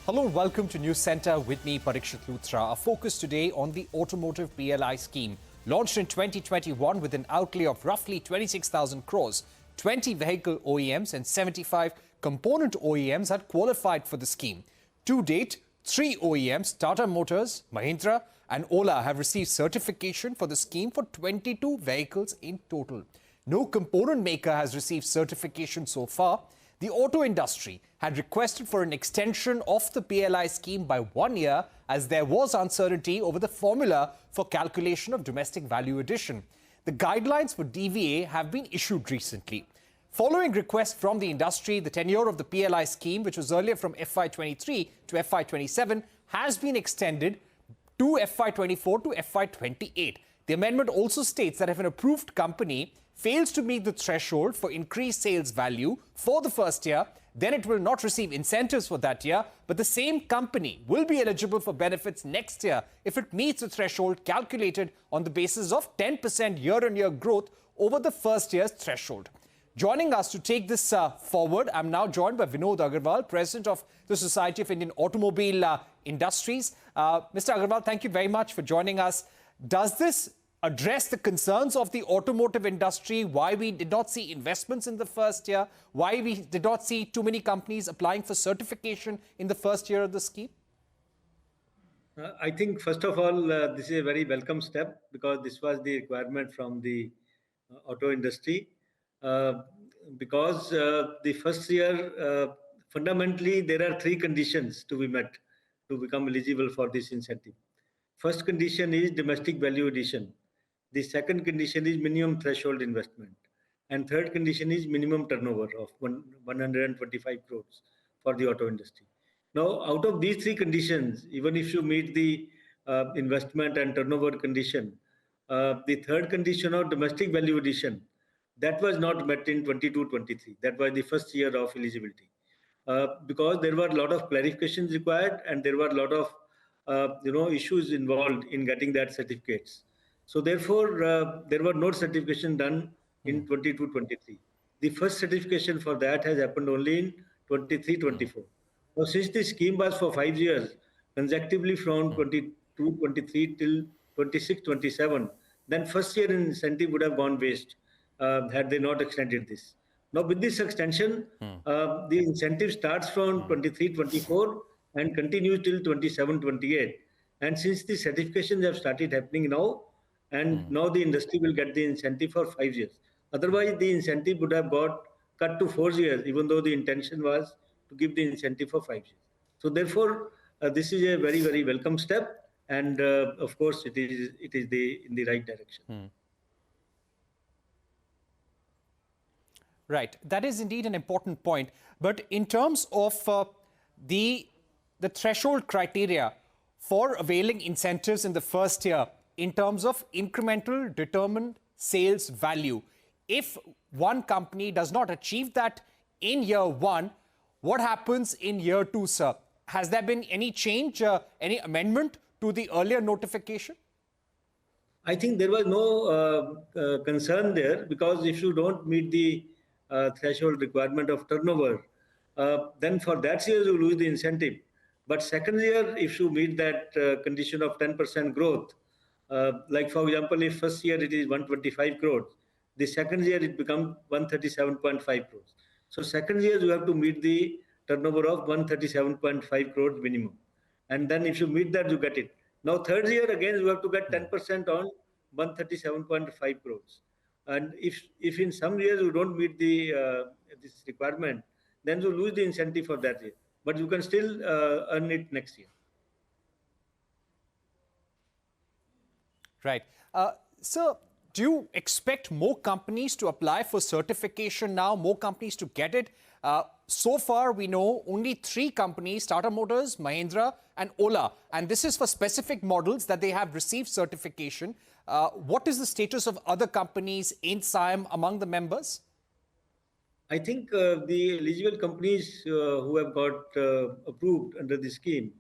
Hello and welcome to News Center with me, Parikshit Luthra. Our focus today on the Automotive PLI scheme. Launched in 2021 with an outlay of roughly 26,000 crores, 20 vehicle OEMs and 75 component OEMs had qualified for the scheme. To date, 3 OEMs, Tata Motors, Mahindra and Ola, have received certification for the scheme for 22 vehicles in total. No component maker has received certification so far. The auto industry had requested for an extension of the PLI scheme by 1 year as there was uncertainty over the formula for calculation of domestic value addition. The guidelines for DVA have been issued recently. Following requests from the industry, the tenure of the PLI scheme, which was earlier from FY23 to FY27, has been extended to FY24 to FY28. The amendment also states that if an approved company fails to meet the threshold for increased sales value for the first year, then it will not receive incentives for that year, but the same company will be eligible for benefits next year if it meets the threshold calculated on the basis of 10% year-on-year growth over the first year's threshold. Joining us to take this forward, I'm now joined by Vinod Aggarwal, President of the Society of Indian Automobile Industries. Mr. Aggarwal, thank you very much for joining us. Does this address the concerns of the automotive industry, why we did not see investments in the first year, why we did not see too many companies applying for certification in the first year of the scheme? I think, first of all, this is a very welcome step because this was the requirement from the auto industry. Because the first year, fundamentally, there are 3 conditions to be met to become eligible for this incentive. First condition is domestic value addition. The second condition is minimum threshold investment. And third condition is minimum turnover of 125 crores for the auto industry. Now, out of these 3 conditions, even if you meet the investment and turnover condition, the third condition of domestic value addition, that was not met in 22-23. That was the first year of eligibility. Because there were a lot of clarifications required and there were a lot of issues involved in getting that certificates. So therefore, there were no certification done in 22-23. The first certification for that has happened only in 23-24. Now, since the scheme was for 5 years, consecutively from 22-23 till 26-27, then first year incentive would have gone waste had they not extended this. Now, with this extension, the incentive starts from 23-24 and continues till 27-28. And since the certifications have started happening now, and now the industry will get the incentive for 5 years. Otherwise, the incentive would have got cut to 4 years, even though the intention was to give the incentive for 5 years. So therefore, this is a very, very welcome step. And of course, it is in the right direction. Right. That is indeed an important point. But in terms of the threshold criteria for availing incentives in the first year, in terms of incremental determined sales value, if one company does not achieve that in year 1, what happens in year 2, sir? Has there been any change, any amendment to the earlier notification? I think there was no concern there, because if you don't meet the threshold requirement of turnover, then for that year you lose the incentive. But second year, if you meet that condition of 10% growth, like for example, if first year it is 125 crores, the second year it becomes 137.5 crores. So second year you have to meet the turnover of 137.5 crores minimum. And then if you meet that, you get it. Now third year again, you have to get 10% on 137.5 crores. And if in some years you don't meet the this requirement, then you lose the incentive for that year. But you can still earn it next year. Right. Sir, do you expect more companies to apply for certification now, more companies to get it? So far, we know only 3 companies, Tata Motors, Mahindra and Ola. And this is for specific models that they have received certification. What is the status of other companies in SIAM among the members? I think the eligible companies who have got approved under the scheme,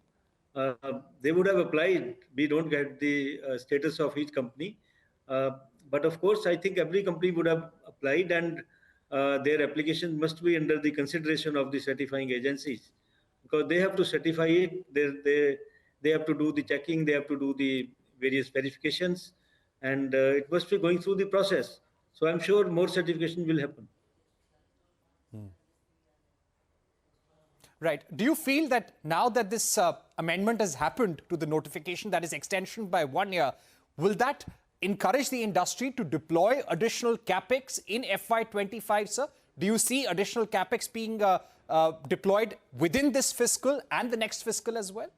they would have applied. We don't get the status of each company. But of course, I think every company would have applied, and their application must be under the consideration of the certifying agencies. because they have to certify it. They have to do the checking. They have to do the various verifications, and it must be going through the process. So I'm sure more certification will happen. Right. Do you feel that now that this amendment has happened to the notification, that is extension by 1 year, will that encourage the industry to deploy additional capex in FY25, sir? Do you see additional capex being deployed within this fiscal and the next fiscal as well?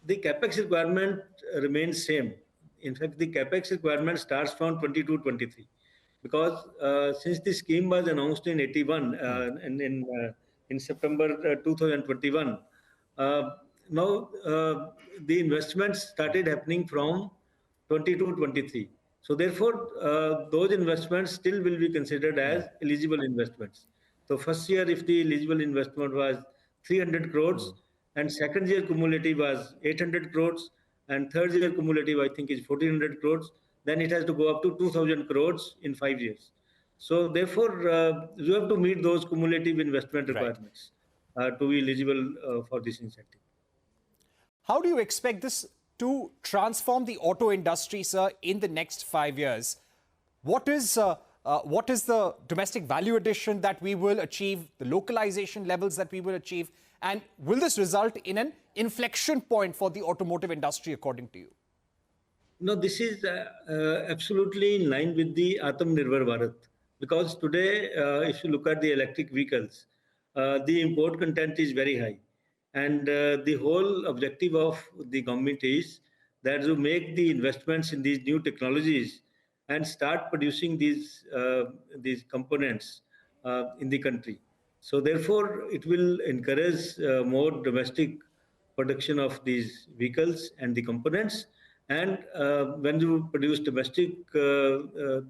The capex requirement remains same. In fact, the capex requirement starts from 22-23, because since the scheme was announced in 81 and in September 2021, now the investments started happening from 22-23. So therefore, those investments still will be considered as eligible investments. So first year, if the eligible investment was 300 crores, and second year cumulative was 800 crores, and third year cumulative, I think, is 1400 crores, then it has to go up to 2000 crores in 5 years. So therefore, you have to meet those cumulative investment requirements to be eligible for this incentive. How do you expect this to transform the auto industry, sir, in the next 5 years? What is the domestic value addition that we will achieve, the localization levels that we will achieve, and will this result in an inflection point for the automotive industry, according to you? No, this is absolutely in line with the Atmanirbhar Bharat, because today, if you look at the electric vehicles, the import content is very high. And the whole objective of the government is that to make the investments in these new technologies and start producing these components in the country. So therefore, it will encourage more domestic production of these vehicles and the components. And when you produce domestic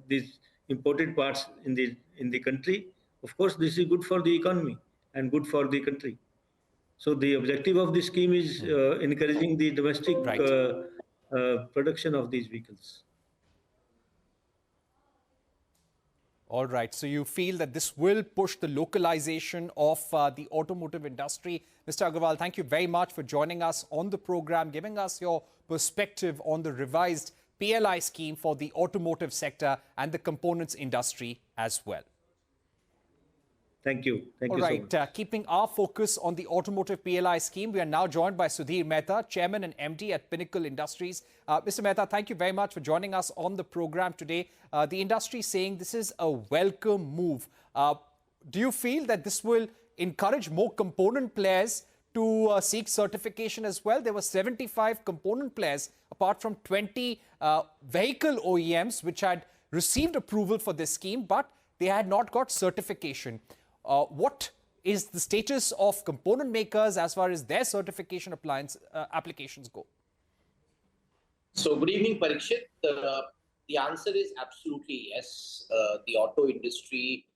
these imported parts in the country, of course, this is good for the economy and good for the country. So the objective of this scheme is encouraging the domestic production of these vehicles. All right. So you feel that this will push the localization of the automotive industry. Mr. Aggarwal, thank you very much for joining us on the program, giving us your perspective on the revised PLI scheme for the automotive sector and the components industry as well. Thank you. Thank you so much. All right. Keeping our focus on the automotive PLI scheme, we are now joined by Sudhir Mehta, Chairman and MD at Pinnacle Industries. Mr. Mehta, thank you very much for joining us on the program today. The industry is saying this is a welcome move. Do you feel that this will encourage more component players to seek certification as well? There were 75 component players, apart from 20 vehicle OEMs, which had received approval for this scheme, but they had not got certification. What is the status of component makers as far as their certification applications go? So good evening, Parikshit. The answer is absolutely yes. The auto industry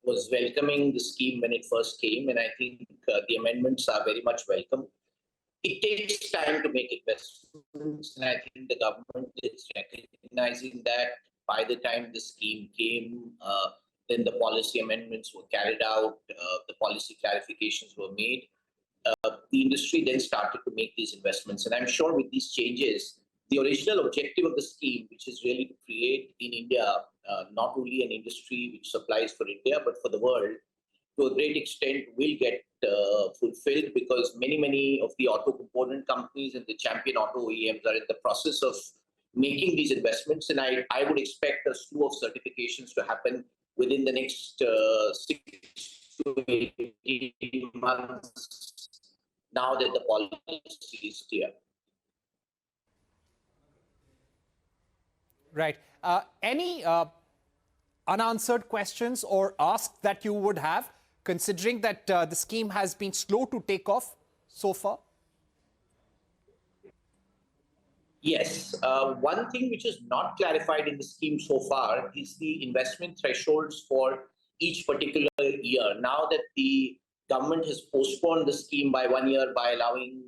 was welcoming the scheme when it first came, and I think the amendments are very much welcome. It takes time to make investments, and I think the government is recognizing that. By the time the scheme came, then the policy amendments were carried out, the policy clarifications were made. The industry then started to make these investments. And I'm sure with these changes, the original objective of the scheme, which is really to create in India, not only an industry which supplies for India, but for the world, to a great extent will get fulfilled, because many of the auto component companies and the champion auto OEMs are in the process of making these investments. And I would expect a slew of certifications to happen within the next 6 to 18 months, now that the policy is clear. Right. Any unanswered questions or asks that you would have, considering that the scheme has been slow to take off so far? Yes. One thing which is not clarified in the scheme so far is the investment thresholds for each particular year. Now that the government has postponed the scheme by 1 year by allowing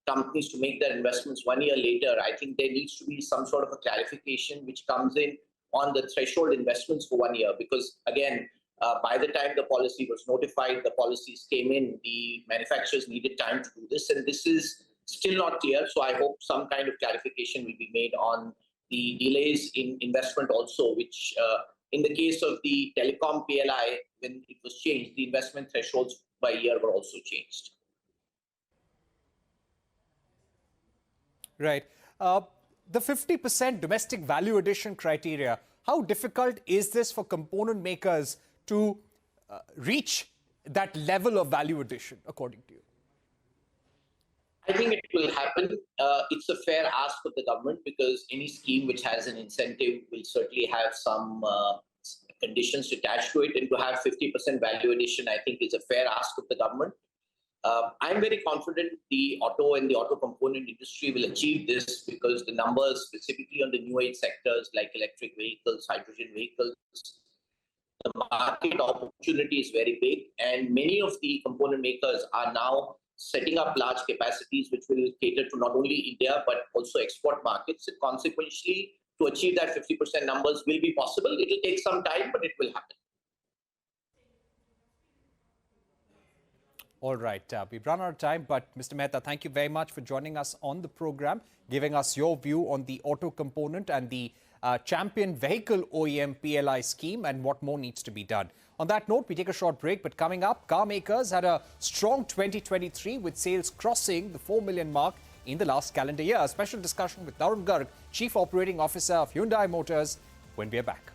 companies to make their investments 1 year later, I think there needs to be some sort of a clarification which comes in on the threshold investments for 1 year. Because again, By the time the policy was notified, the policies came in, the manufacturers needed time to do this, and this is still not clear. So I hope some kind of clarification will be made on the delays in investment also, which in the case of the telecom PLI, when it was changed, the investment thresholds by year were also changed. Right. The 50% domestic value addition criteria, how difficult is this for component makers to reach that level of value addition, according to you? I think it will happen. It's a fair ask of the government because any scheme which has an incentive will certainly have some conditions attached to it. And to have 50% value addition, I think is a fair ask of the government. I'm very confident the auto and the auto component industry will achieve this because the numbers specifically on the new age sectors like electric vehicles, hydrogen vehicles, the market opportunity is very big, and many of the component makers are now setting up large capacities which will cater to not only India but also export markets. And consequently, to achieve that 50% numbers will be possible. It will take some time, but it will happen. All right, we've run out of time, but Mr. Mehta, thank you very much for joining us on the program, giving us your view on the auto component and the champion vehicle OEM PLI scheme and what more needs to be done. On that note, we take a short break, but coming up, car makers had a strong 2023 with sales crossing the 4 million mark in the last calendar year. A special discussion with Vinod, Chief Operating Officer of Hyundai Motors, when we are back.